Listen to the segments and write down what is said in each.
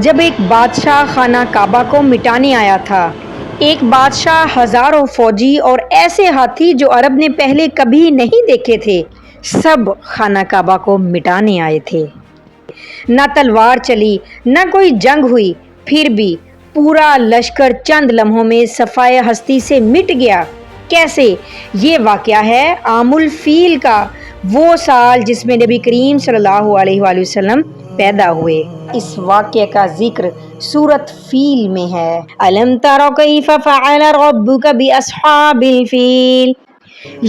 جب ایک بادشاہ خانہ کعبہ کو مٹانے آیا تھا۔ ایک بادشاہ، ہزاروں فوجی اور ایسے ہاتھی جو عرب نے پہلے کبھی نہیں دیکھے تھے، سب خانہ کعبہ کو مٹانے آئے تھے۔ نہ تلوار چلی، نہ کوئی جنگ ہوئی، پھر بھی پورا لشکر چند لمحوں میں صفائے ہستی سے مٹ گیا۔ کیسے؟ یہ واقعہ ہے عام الفیل کا، وہ سال جس میں نبی کریم صلی اللہ علیہ وآلہ وسلم پیدا ہوئے۔ اس واقعے کا ذکر سورۃ فیل میں ہے۔ أَلَمْ تَرَ كَيْفَ فَعَلَ رَبُّكَ بِأَصْحَابِ الْفِيلِ۔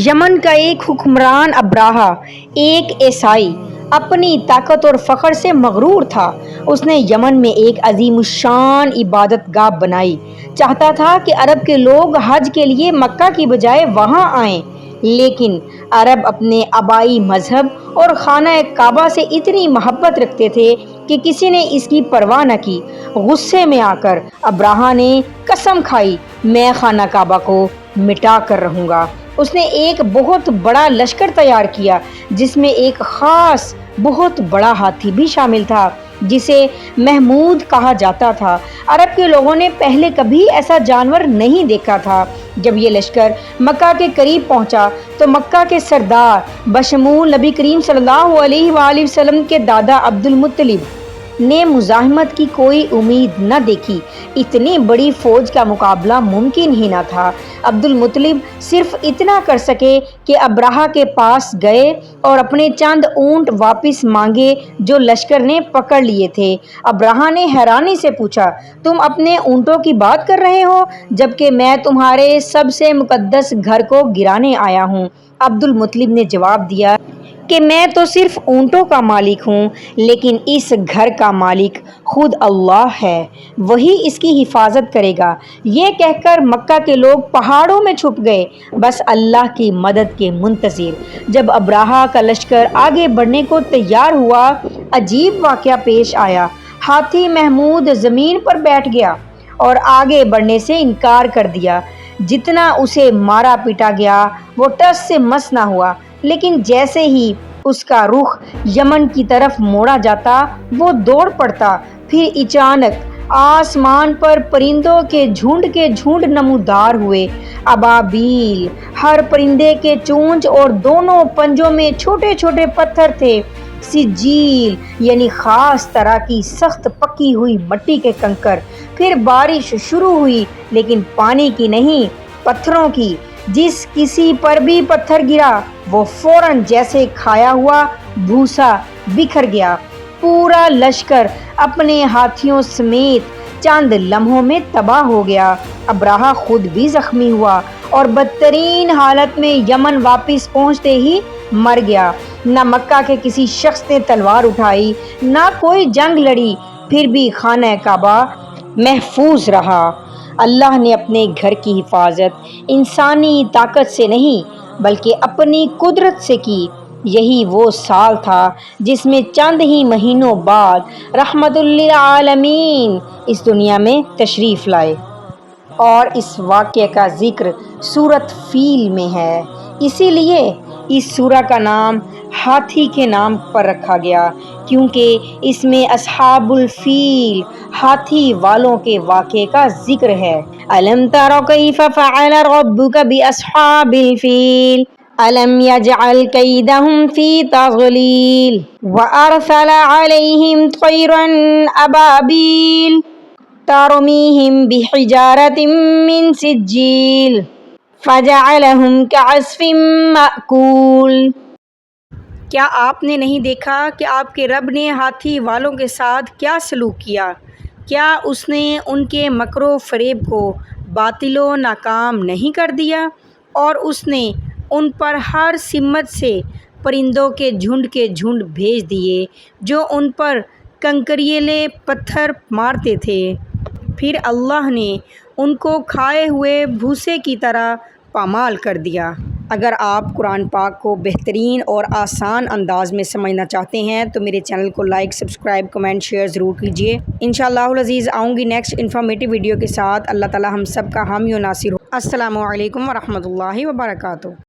یمن کا ایک حکمران ابراہہ، ایک عیسائی، اپنی طاقت اور فخر سے مغرور تھا۔ اس نے یمن میں ایک عظیم الشان عبادت گاہ بنائی، چاہتا تھا کہ عرب کے لوگ حج کے لیے مکہ کی بجائے وہاں آئیں، لیکن عرب اپنے آبائی مذہب اور خانہ کعبہ سے اتنی محبت رکھتے تھے کہ کسی نے اس کی پرواہ نہ کی۔ غصے میں آ کر ابراہہ نے قسم کھائی، میں خانہ کعبہ کو مٹا کر رہوں گا۔ اس نے ایک بہت بڑا لشکر تیار کیا، جس میں ایک خاص بہت بڑا ہاتھی بھی شامل تھا، جسے محمود کہا جاتا تھا۔ عرب کے لوگوں نے پہلے کبھی ایسا جانور نہیں دیکھا تھا۔ جب یہ لشکر مکہ کے قریب پہنچا تو مکہ کے سردار بشمول نبی کریم صلی اللہ علیہ وآلہ وسلم کے دادا عبد المطلب نے مزاحمت کی کوئی امید نہ دیکھی۔ اتنی بڑی فوج کا مقابلہ ممکن ہی نہ تھا۔ عبد المطلب صرف اتنا کر سکے کہ ابراہہ کے پاس گئے اور اپنے چند اونٹ واپس مانگے جو لشکر نے پکڑ لیے تھے۔ ابراہہ نے حیرانی سے پوچھا، تم اپنے اونٹوں کی بات کر رہے ہو جبکہ میں تمہارے سب سے مقدس گھر کو گرانے آیا ہوں؟ عبد المطلب نے جواب دیا کہ میں تو صرف اونٹوں کا مالک ہوں، لیکن اس گھر کا مالک خود اللہ ہے، وہی اس کی حفاظت کرے گا۔ یہ کہہ کر مکہ کے لوگ پہاڑوں میں چھپ گئے، بس اللہ کی مدد کے منتظر۔ جب ابراہہ کا لشکر آگے بڑھنے کو تیار ہوا، عجیب واقعہ پیش آیا۔ ہاتھی محمود زمین پر بیٹھ گیا اور آگے بڑھنے سے انکار کر دیا۔ جتنا اسے مارا پیٹا گیا وہ ٹس سے مس نہ ہوا، لیکن جیسے ہی اس کا رخ یمن کی طرف موڑا جاتا وہ دوڑ پڑتا۔ پھر اچانک آسمان پر پرندوں کے جھنڈ نمودار ہوئے، ابابیل۔ ہر پرندے کے چونچ اور دونوں پنجوں میں چھوٹے چھوٹے پتھر تھے، سجیل یعنی خاص طرح کی سخت پکی ہوئی مٹی کے کنکر۔ پھر بارش شروع ہوئی، لیکن پانی کی نہیں، پتھروں کی۔ جس کسی پر بھی پتھر گرا وہ فوراً جیسے کھایا ہوا بھوسا بکھر گیا۔ پورا لشکر اپنے ہاتھیوں سمیت چند لمحوں میں تباہ ہو گیا۔ ابراہہ خود بھی زخمی ہوا اور بدترین حالت میں یمن واپس پہنچتے ہی مر گیا۔ نہ مکہ کے کسی شخص نے تلوار اٹھائی، نہ کوئی جنگ لڑی، پھر بھی خانہ کعبہ محفوظ رہا۔ اللہ نے اپنے گھر کی حفاظت انسانی طاقت سے نہیں بلکہ اپنی قدرت سے کی۔ یہی وہ سال تھا جس میں چند ہی مہینوں بعد رحمت للعالمین اس دنیا میں تشریف لائے، اور اس واقعے کا ذکر سورۃ فیل میں ہے۔ اسی لیے اس سورہ کا نام ہاتھی کے نام پر رکھا گیا، کیونکہ اس میں اصحاب الفیل، ہاتھی والوں کے واقعے کا ذکر ہے۔ أَلَمْ تَرَ كَيْفَ فَعَلَ رَبُّكَ بِأَصْحَابِ الْفِيلِ أَلَمْ يَجْعَلْ كَيْدَهُمْ فِي تَضْلِيلٍ وَأَرْسَلَ عَلَيْهِمْ طَيْرًا أَبَابِيلَ تَرْمِيهِمْ بِحِجَارَةٍ مِّن سِجِّيلٍ فَجَعَلَهُمْ كَعَصْفٍ مَّأْكُولٍ۔ کیا آپ نے نہیں دیکھا کہ آپ کے رب نے ہاتھی والوں کے ساتھ کیا سلوک کیا؟ کیا اس نے ان کے مکر و فریب کو باطل و ناکام نہیں کر دیا، اور اس نے ان پر ہر سمت سے پرندوں کے جھنڈ بھیج دیے جو ان پر کنکریلے پتھر مارتے تھے۔ پھر اللہ نے ان کو کھائے ہوئے بھوسے کی طرح پامال کر دیا۔ اگر آپ قرآن پاک کو بہترین اور آسان انداز میں سمجھنا چاہتے ہیں تو میرے چینل کو لائک، سبسکرائب، کمنٹ، شیئر ضرور کیجیے۔ انشاءاللہ العزیز آؤں گی نیکسٹ انفارمیٹیو ویڈیو کے ساتھ۔ اللہ تعالی ہم سب کا حامی و ناصر ہو۔ السلام علیکم ورحمۃ اللہ وبرکاتہ۔